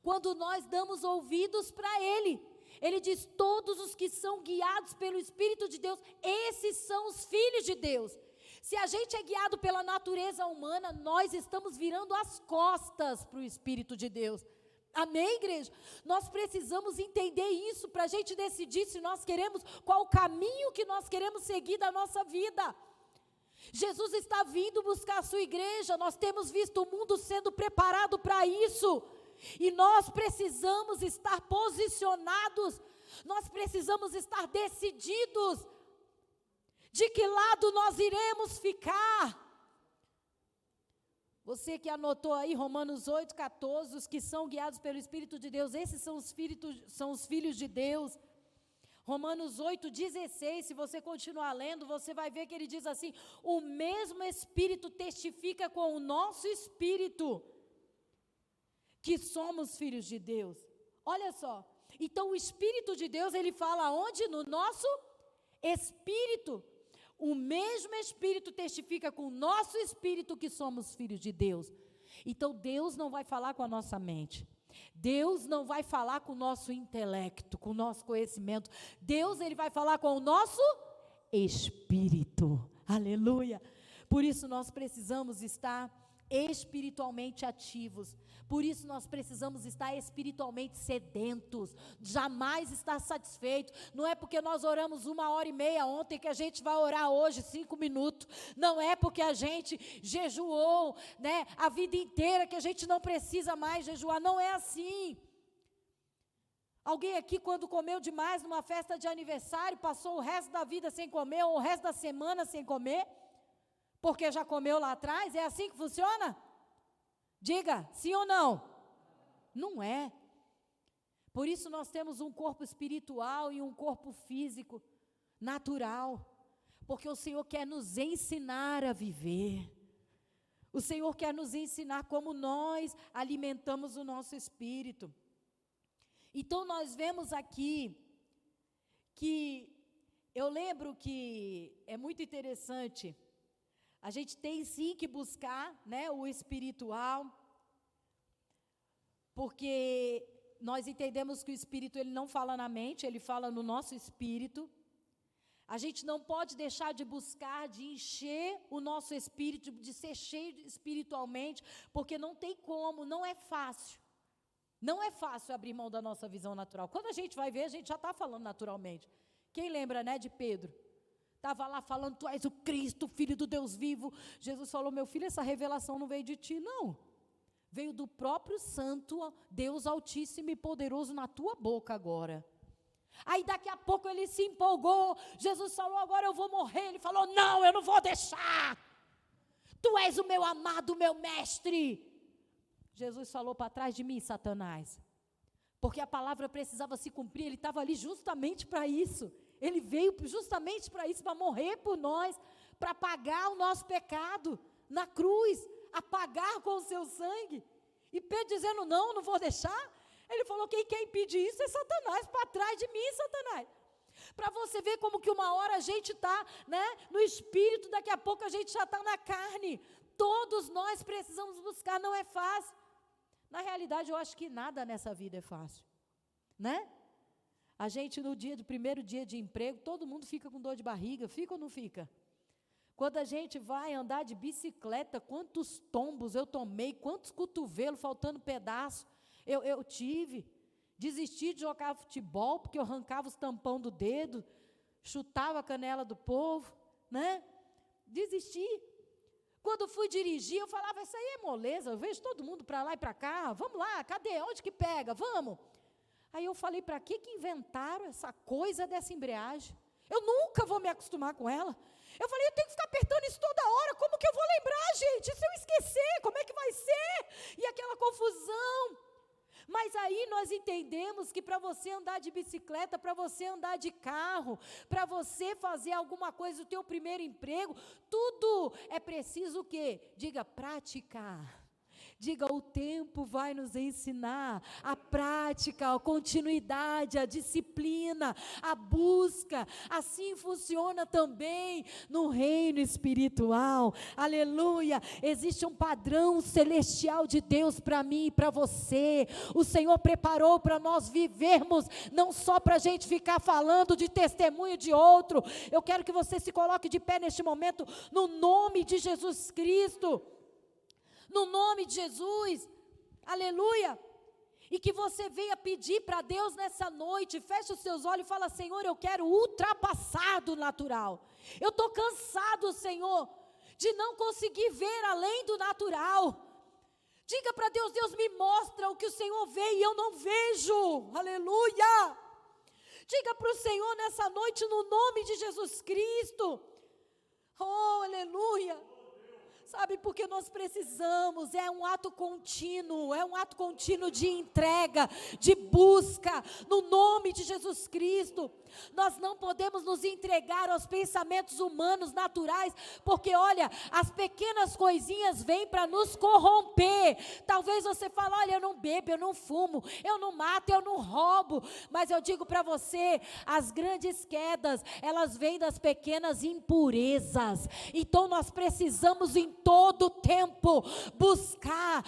S2: Quando nós damos ouvidos para Ele. Ele diz, todos os que são guiados pelo Espírito de Deus, esses são os filhos de Deus. Se a gente é guiado pela natureza humana, nós estamos virando as costas para o Espírito de Deus. Amém, igreja? Nós precisamos entender isso para a gente decidir se nós queremos, qual o caminho que nós queremos seguir da nossa vida. Jesus está vindo buscar a sua igreja, nós temos visto o mundo sendo preparado para isso. E nós precisamos estar posicionados, nós precisamos estar decididos de que lado nós iremos ficar. Você que anotou aí Romanos 8,14, os que são guiados pelo Espírito de Deus, esses são os filhos de Deus. Romanos 8,16, se você continuar lendo, você vai ver que ele diz assim: o mesmo Espírito testifica com o nosso espírito que somos filhos de Deus. Olha só, então o Espírito de Deus, ele fala onde? No nosso espírito. O mesmo Espírito testifica com o nosso espírito que somos filhos de Deus. Então Deus não vai falar com a nossa mente. Deus não vai falar com o nosso intelecto, com o nosso conhecimento. Deus, ele vai falar com o nosso espírito. Aleluia. Por isso nós precisamos estar espiritualmente ativos. Por isso nós precisamos estar espiritualmente sedentos, jamais estar satisfeito. Não é porque nós oramos 1h30 ontem que a gente vai orar hoje 5 minutos. Não é porque a gente jejuou, né, a vida inteira que a gente não precisa mais jejuar. Não é assim. Alguém aqui, quando comeu demais numa festa de aniversário, passou o resto da vida sem comer, ou o resto da semana sem comer, porque já comeu lá atrás? É assim que funciona? Diga, sim ou não? Não é. Por isso nós temos um corpo espiritual e um corpo físico, natural. Porque o Senhor quer nos ensinar a viver. O Senhor quer nos ensinar como nós alimentamos o nosso espírito. Então nós vemos aqui que, eu lembro que é muito interessante. A gente tem sim que buscar, né, o espiritual, porque nós entendemos que o Espírito, ele não fala na mente, ele fala no nosso espírito. A gente não pode deixar de buscar, de encher o nosso espírito, de ser cheio espiritualmente, porque não tem como, não é fácil. Não é fácil abrir mão da nossa visão natural. Quando a gente vai ver, a gente já está falando naturalmente. Quem lembra, né, de Pedro? Estava lá falando, tu és o Cristo, filho do Deus vivo. Jesus falou, meu filho, essa revelação não veio de ti, não. Veio do próprio Santo, Deus Altíssimo e Poderoso na tua boca agora. Aí daqui a pouco ele se empolgou. Jesus falou, agora eu vou morrer. Ele falou, não, eu não vou deixar. Tu és o meu amado, meu mestre. Jesus falou, para trás de mim, Satanás. Porque a palavra precisava se cumprir, ele estava ali justamente para isso. Ele veio justamente para isso, para morrer por nós, para pagar o nosso pecado na cruz, apagar com o seu sangue. E Pedro dizendo, não, não vou deixar. Ele falou, quem quer impedir isso é Satanás, para trás de mim, Satanás. Para você ver como que uma hora a gente está, né, no espírito, daqui a pouco a gente já está na carne. Todos nós precisamos buscar, não é fácil. Na realidade, eu acho que nada nessa vida é fácil, né? A gente, no primeiro dia de emprego, todo mundo fica com dor de barriga, fica ou não fica? Quando a gente vai andar de bicicleta, quantos tombos eu tomei, quantos cotovelos faltando pedaço eu tive. Desisti de jogar futebol, porque eu arrancava os tampão do dedo, chutava a canela do povo, né? Desisti. Quando fui dirigir, eu falava, isso aí é moleza, eu vejo todo mundo para lá e para cá, vamos lá, cadê? Onde que pega? Vamos. Aí eu falei, para que inventaram essa coisa dessa embreagem? Eu nunca vou me acostumar com ela. Eu falei, eu tenho que ficar apertando isso toda hora, como que eu vou lembrar, gente? E se eu esquecer, como é que vai ser? E aquela confusão. Mas aí nós entendemos que para você andar de bicicleta, para você andar de carro, para você fazer alguma coisa, o teu primeiro emprego, tudo é preciso o quê? Diga, praticar. Diga, o tempo vai nos ensinar, a prática, a continuidade, a disciplina, a busca. Assim funciona também no reino espiritual. Aleluia! Existe um padrão celestial de Deus para mim e para você. O Senhor preparou para nós vivermos, não só para a gente ficar falando de testemunho de outro. Eu quero que você se coloque de pé neste momento, no nome de Jesus Cristo. No nome de Jesus, aleluia, e que você venha pedir para Deus nessa noite, feche os seus olhos e fala, Senhor, eu quero ultrapassar do natural, eu estou cansado, Senhor, de não conseguir ver além do natural, Diga para Deus: Deus, me mostra o que o Senhor vê e eu não vejo. Aleluia. Diga para o Senhor nessa noite, no nome de Jesus Cristo. Oh, aleluia. Sabe, porque nós precisamos, é um ato contínuo de entrega, de busca, no nome de Jesus Cristo. Nós não podemos nos entregar aos pensamentos humanos, naturais, porque olha, as pequenas coisinhas vêm para nos corromper. Talvez você fale: olha, eu não bebo, eu não fumo, eu não mato, eu não roubo, mas eu digo para você, as grandes quedas, elas vêm das pequenas impurezas. Então nós precisamos em todo tempo buscar,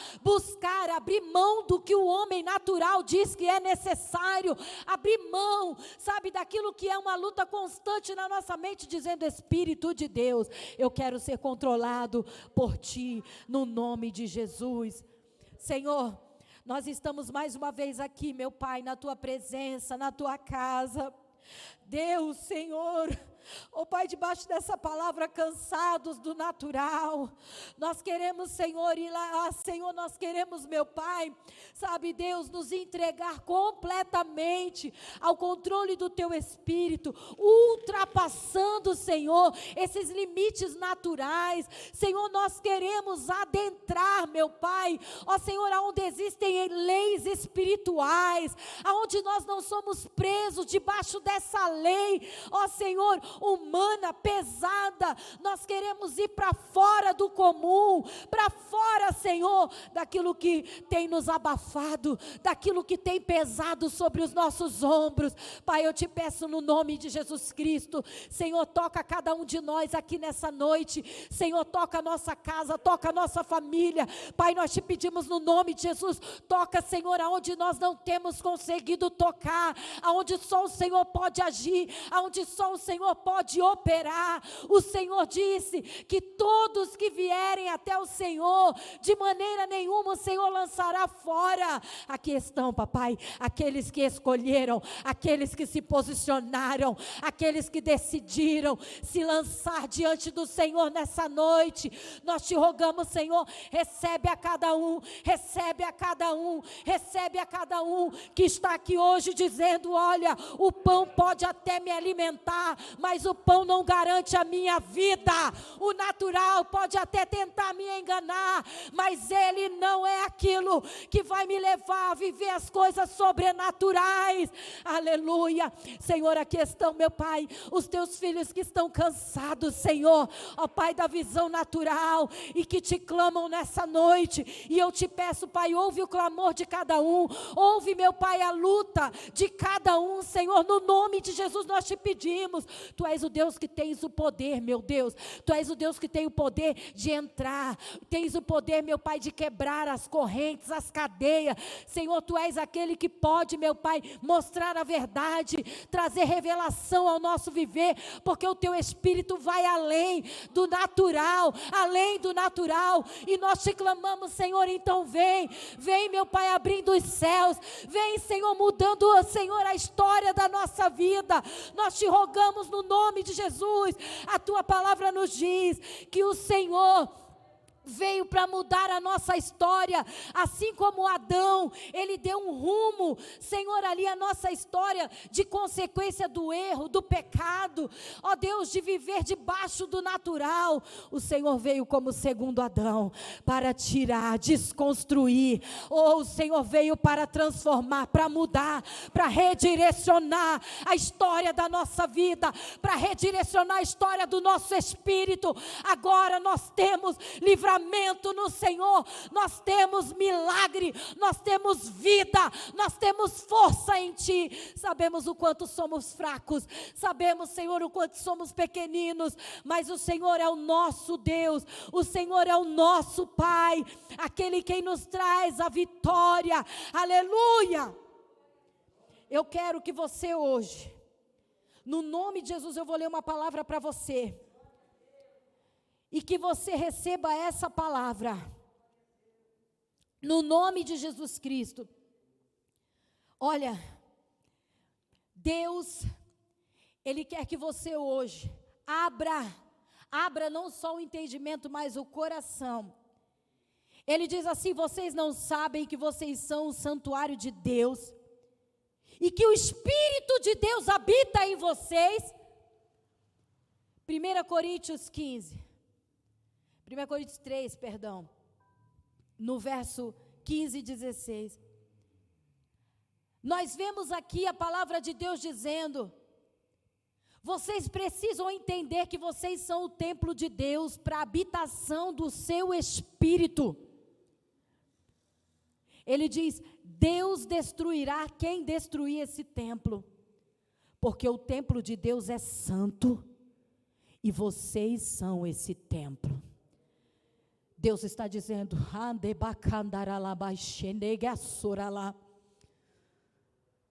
S2: abrir mão do que o homem natural diz que é necessário, abrir mão, sabe, daquilo que é uma luta constante na nossa mente, dizendo: Espírito de Deus, eu quero ser controlado por Ti, no nome de Jesus. Senhor, nós estamos mais uma vez aqui, meu Pai, na Tua presença, na Tua casa. Deus, Senhor, oh Pai, debaixo dessa palavra, cansados do natural, nós queremos, Senhor, ir lá, Senhor, nós queremos, meu Pai, sabe, Deus, nos entregar completamente ao controle do Teu Espírito, ultrapassando, Senhor, esses limites naturais. Senhor, nós queremos adentrar, meu Pai, ó Senhor, aonde existem leis espirituais, aonde nós não somos presos debaixo dessa lei, ó Senhor, humana, pesada. Nós queremos ir para fora do comum, para fora, Senhor, daquilo que tem nos abafado, daquilo que tem pesado sobre os nossos ombros. Pai, eu te peço no nome de Jesus Cristo, Senhor, toca cada um de nós aqui nessa noite. Senhor, toca a nossa casa, toca a nossa família. Pai, nós te pedimos no nome de Jesus, toca, Senhor, aonde nós não temos conseguido tocar, aonde só o Senhor pode agir, aonde só o Senhor pode operar. O Senhor disse que todos que vierem até o Senhor, de maneira nenhuma o Senhor lançará fora. Aqui estão, papai, aqueles que escolheram, aqueles que se posicionaram, aqueles que decidiram se lançar diante do Senhor nessa noite. Nós te rogamos, Senhor, recebe a cada um, recebe a cada um, recebe a cada um que está aqui hoje dizendo: olha, o pão pode até me alimentar, mas o pão não garante a minha vida. O natural pode até tentar me enganar, mas ele não é aquilo que vai me levar a viver as coisas sobrenaturais. Aleluia. Senhor, aqui estão, meu Pai, os teus filhos que estão cansados, Senhor, ó Pai, da visão natural, e que te clamam nessa noite. E eu te peço, Pai, ouve o clamor de cada um, ouve, meu Pai, a luta de cada um, Senhor, no nome de Jesus nós te pedimos. Tu és o Deus que tens o poder, meu Deus, Tu és o Deus que tem o poder de entrar, tens o poder, meu Pai, de quebrar as correntes, as cadeias. Senhor, Tu és aquele que pode, meu Pai, mostrar a verdade, trazer revelação ao nosso viver, porque o Teu Espírito vai além do natural, e nós te clamamos, Senhor, então vem, meu Pai, abrindo os céus, vem, Senhor, mudando, Senhor, a história da nossa vida. Nós te rogamos no nome de Jesus. A Tua palavra nos diz que o Senhor veio para mudar a nossa história, assim como Adão, ele deu um rumo, Senhor, ali a nossa história, de consequência do erro, do pecado, ó Deus, de viver debaixo do natural. O Senhor veio como segundo Adão, para tirar, desconstruir. O Senhor veio para transformar, para mudar, para redirecionar a história da nossa vida, para redirecionar a história do nosso espírito. Agora nós temos livramento no Senhor, nós temos milagre, nós temos vida, nós temos força em Ti. Sabemos o quanto somos fracos, sabemos, Senhor, o quanto somos pequeninos, mas o Senhor é o nosso Deus, o Senhor é o nosso Pai, aquele quem nos traz a vitória. Aleluia. Eu quero que você hoje, no nome de Jesus, eu vou ler uma palavra para você, e que você receba essa palavra, no nome de Jesus Cristo. Olha, Deus, Ele quer que você hoje abra não só o entendimento, mas o coração. Ele diz assim: vocês não sabem que vocês são o santuário de Deus, e que o Espírito de Deus habita em vocês. 1 Coríntios 3, perdão, no verso 15 e 16. Nós vemos aqui a palavra de Deus dizendo: vocês precisam entender que vocês são o templo de Deus para a habitação do seu Espírito. Ele diz: Deus destruirá quem destruir esse templo, porque o templo de Deus é santo, e vocês são esse templo. Deus está dizendo: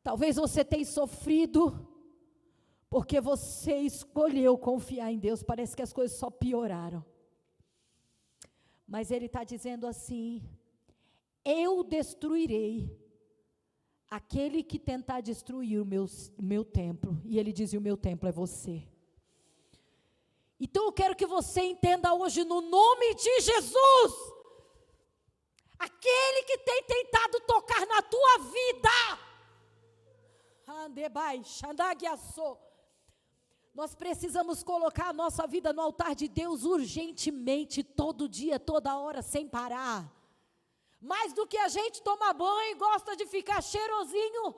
S2: talvez você tenha sofrido, porque você escolheu confiar em Deus. Parece que as coisas só pioraram. Mas Ele está dizendo assim: eu destruirei aquele que tentar destruir o meu templo. E Ele diz: e o meu templo é você. Então eu quero que você entenda hoje, no nome de Jesus, aquele que tem tentado tocar na tua vida, nós precisamos colocar a nossa vida no altar de Deus urgentemente, todo dia, toda hora, sem parar. Mais do que a gente toma banho e gosta de ficar cheirosinho,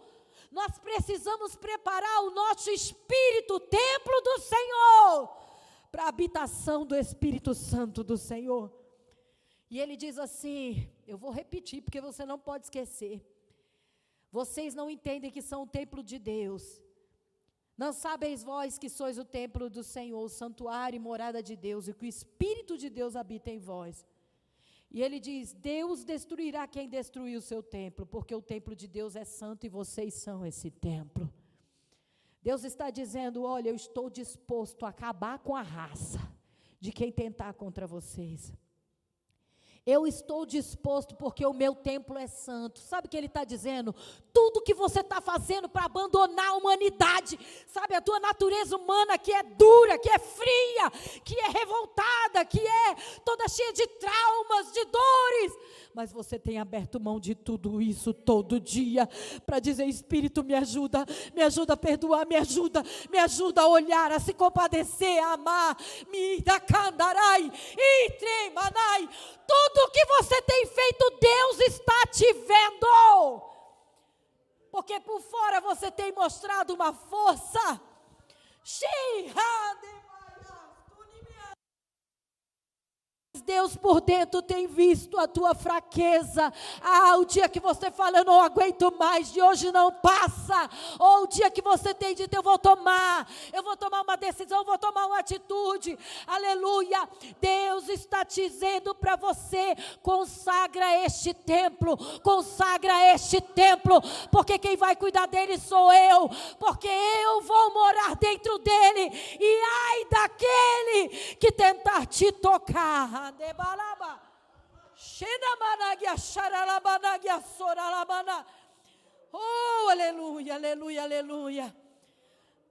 S2: nós precisamos preparar o nosso espírito, o templo do Senhor, para a habitação do Espírito Santo do Senhor. E Ele diz assim, eu vou repetir porque você não pode esquecer: vocês não entendem que são o templo de Deus. Não sabeis vós que sois o templo do Senhor, o santuário e morada de Deus, e que o Espírito de Deus habita em vós. E Ele diz: Deus destruirá quem destruir o seu templo, porque o templo de Deus é santo e vocês são esse templo. Deus está dizendo: olha, eu estou disposto a acabar com a raça de quem tentar contra vocês. Eu estou disposto porque o meu templo é santo. Sabe o que Ele está dizendo? Tudo que você está fazendo para abandonar a humanidade, sabe, a tua natureza humana que é dura, que é fria, que é revoltada, que é toda cheia de traumas, de dores, mas você tem aberto mão de tudo isso todo dia, para dizer: Espírito, me ajuda a perdoar, me ajuda a olhar, a se compadecer, a amar, me dá candarai, e tremanai. Tudo que você tem feito, Deus está te vendo, porque por fora você tem mostrado uma força, Deus por dentro tem visto a tua fraqueza. O dia que você fala: eu não aguento mais, de hoje não passa. Ou o dia que você tem dito: eu vou tomar uma decisão, eu vou tomar uma atitude. Aleluia. Deus está dizendo para você: consagra este templo, porque quem vai cuidar dele sou eu, porque eu vou morar dentro dele. E ai daquele que tentar te tocar. Oh, aleluia, aleluia, aleluia.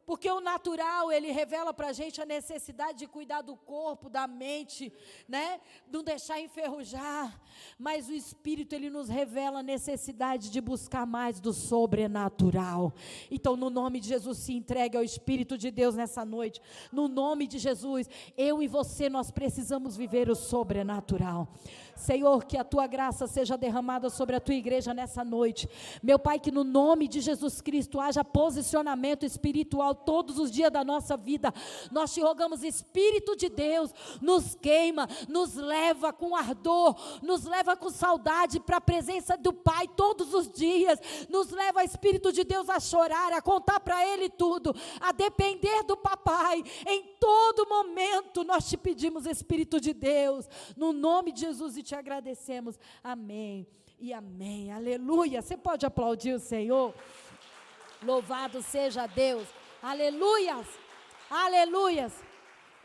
S2: Porque o natural, ele revela para a gente a necessidade de cuidar do corpo, da mente, né? Não deixar enferrujar. Mas o Espírito, ele nos revela a necessidade de buscar mais do sobrenatural. Então, no nome de Jesus, se entregue ao Espírito de Deus nessa noite. No nome de Jesus, eu e você, nós precisamos viver o sobrenatural. Senhor, que a tua graça seja derramada sobre a tua igreja nessa noite. Meu Pai, que no nome de Jesus Cristo haja posicionamento espiritual todos os dias da nossa vida. Nós te rogamos: Espírito de Deus, nos queima, nos leva com ardor, nos leva com saudade para a presença do Pai todos os dias. Nos leva, Espírito de Deus, a chorar, a contar para Ele tudo, a depender do Papai. Em todo momento nós te pedimos, Espírito de Deus, no nome de Jesus, e te agradecemos. Amém e amém. Aleluia. Você pode aplaudir o Senhor? Louvado seja Deus. Aleluias, aleluias,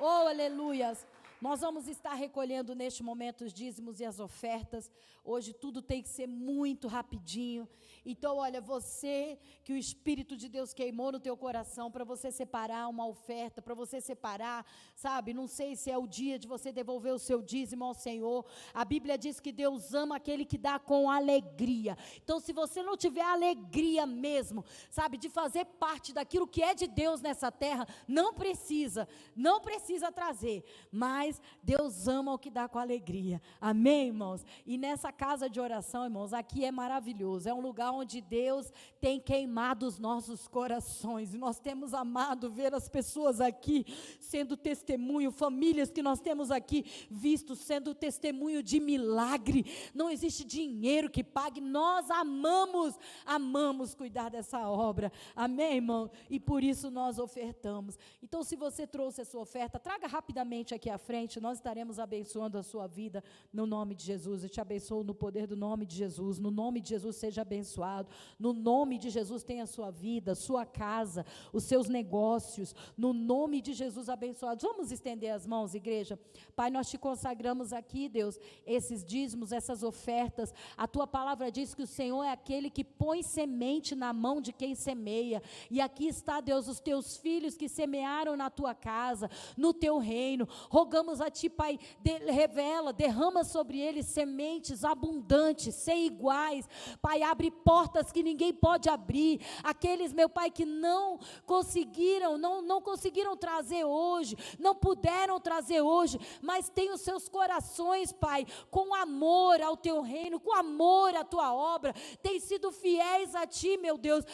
S2: oh aleluias. Nós vamos estar recolhendo neste momento os dízimos e as ofertas. Hoje tudo tem que ser muito rapidinho. Então, olha, você que o Espírito de Deus queimou no teu coração para você separar uma oferta, para você separar, sabe, não sei se é o dia de você devolver o seu dízimo ao Senhor. A Bíblia diz que Deus ama aquele que dá com alegria. Então, se você não tiver alegria mesmo, sabe, de fazer parte daquilo que é de Deus nessa terra, não precisa trazer, mas Deus ama o que dá com alegria, amém, irmãos? E nessa casa de oração, irmãos, aqui é maravilhoso, é um lugar onde Deus tem queimado os nossos corações, e nós temos amado ver as pessoas aqui sendo testemunho, famílias que nós temos aqui visto sendo testemunho de milagre. Não existe dinheiro que pague, nós amamos cuidar dessa obra, amém, irmão? E por isso nós ofertamos. Então, se você trouxe a sua oferta, traga rapidamente aqui à frente, nós estaremos abençoando a sua vida no nome de Jesus. Eu te abençoo no poder do nome de Jesus, no nome de Jesus seja abençoado, no nome de Jesus tenha a sua vida, sua casa, os seus negócios, no nome de Jesus abençoados. Vamos estender as mãos, igreja. Pai, nós te consagramos aqui, Deus, esses dízimos, essas ofertas. A tua palavra diz que o Senhor é aquele que põe semente na mão de quem semeia, e aqui está, Deus, os teus filhos que semearam na tua casa, no teu reino. Rogamos a ti, Pai, derrama sobre eles sementes abundantes, sem iguais. Pai, abre portas que ninguém pode abrir. Aqueles, meu Pai, que não conseguiram trazer hoje, não puderam trazer hoje, mas tem os seus corações, Pai, com amor ao teu reino, com amor à tua obra, têm sido fiéis a ti, meu Deus.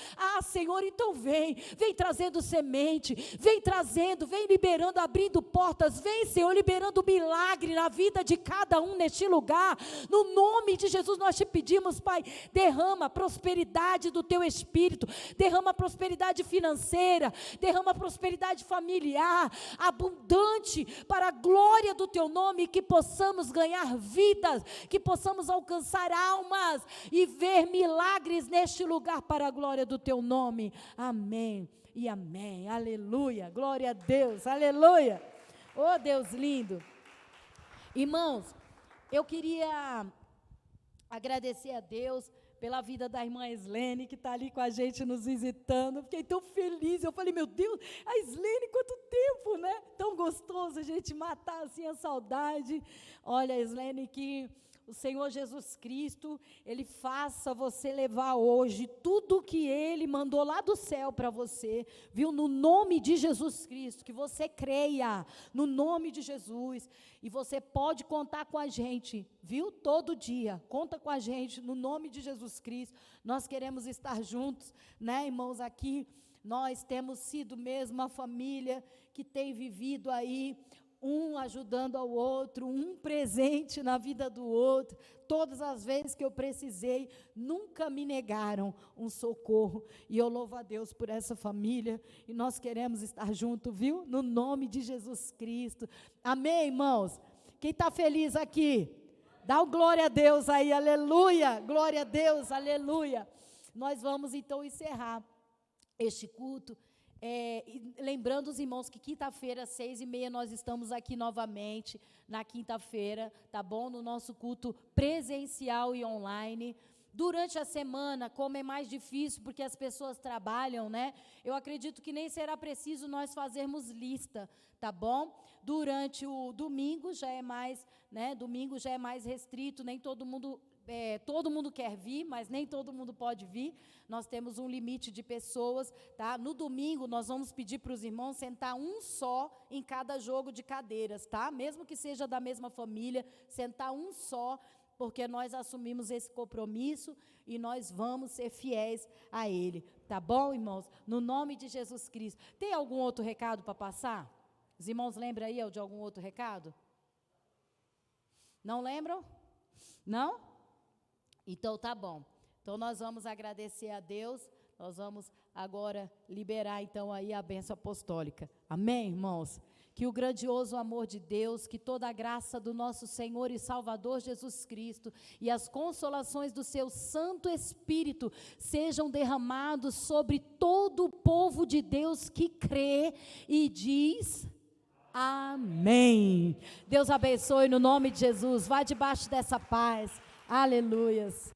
S2: Senhor, então vem trazendo semente, vem liberando, abrindo portas, vem, Senhor, liberando milagre na vida de cada um neste lugar. No nome de Jesus nós te pedimos, Pai, derrama prosperidade do teu Espírito, derrama prosperidade financeira, derrama prosperidade familiar, abundante, para a glória do teu nome, que possamos ganhar vidas, que possamos alcançar almas e ver milagres neste lugar para a glória do teu nome. Amém e amém, aleluia, glória a Deus, aleluia. Oh, Deus lindo. Irmãos, eu queria agradecer a Deus pela vida da irmã Islene, que está ali com a gente nos visitando. Fiquei tão feliz, eu falei, meu Deus, a Islene, quanto tempo, né? Tão gostoso a gente matar assim a saudade. Olha, Islene, que o Senhor Jesus Cristo, Ele faça você levar hoje tudo que Ele mandou lá do céu para você, viu? No nome de Jesus Cristo, que você creia, no nome de Jesus, e você pode contar com a gente, viu? Todo dia, conta com a gente, no nome de Jesus Cristo. Nós queremos estar juntos, né, irmãos, aqui. Nós temos sido mesmo uma família que tem vivido aí, um ajudando ao outro, um presente na vida do outro. Todas as vezes que eu precisei, nunca me negaram um socorro, e eu louvo a Deus por essa família, e nós queremos estar junto, viu? No nome de Jesus Cristo, amém, irmãos? Quem está feliz aqui? Dá um glória a Deus aí, aleluia, glória a Deus, aleluia. Nós vamos então encerrar este culto, lembrando os irmãos que quinta-feira, 6h30, nós estamos aqui novamente, na quinta-feira, tá bom? No nosso culto presencial e online. Durante a semana, como é mais difícil, porque as pessoas trabalham, né? Eu acredito que nem será preciso nós fazermos lista, tá bom? Durante o domingo já é mais, né? Domingo já é mais restrito, nem todo mundo quer vir, mas nem todo mundo pode vir. Nós temos um limite de pessoas, tá? No domingo nós vamos pedir para os irmãos sentar um só em cada jogo de cadeiras, tá? Mesmo que seja da mesma família, sentar um só, porque nós assumimos esse compromisso e nós vamos ser fiéis a ele, tá bom, irmãos? No nome de Jesus Cristo. Tem algum outro recado para passar? Os irmãos lembram aí de algum outro recado? Não lembram? Não? Então tá bom. Então nós vamos agradecer a Deus, nós vamos agora liberar então aí a bênção apostólica. Amém, irmãos? Que o grandioso amor de Deus, que toda a graça do nosso Senhor e Salvador Jesus Cristo e as consolações do seu Santo Espírito sejam derramados sobre todo o povo de Deus que crê e diz Amém. Deus abençoe no nome de Jesus. Vá debaixo dessa paz. Aleluias.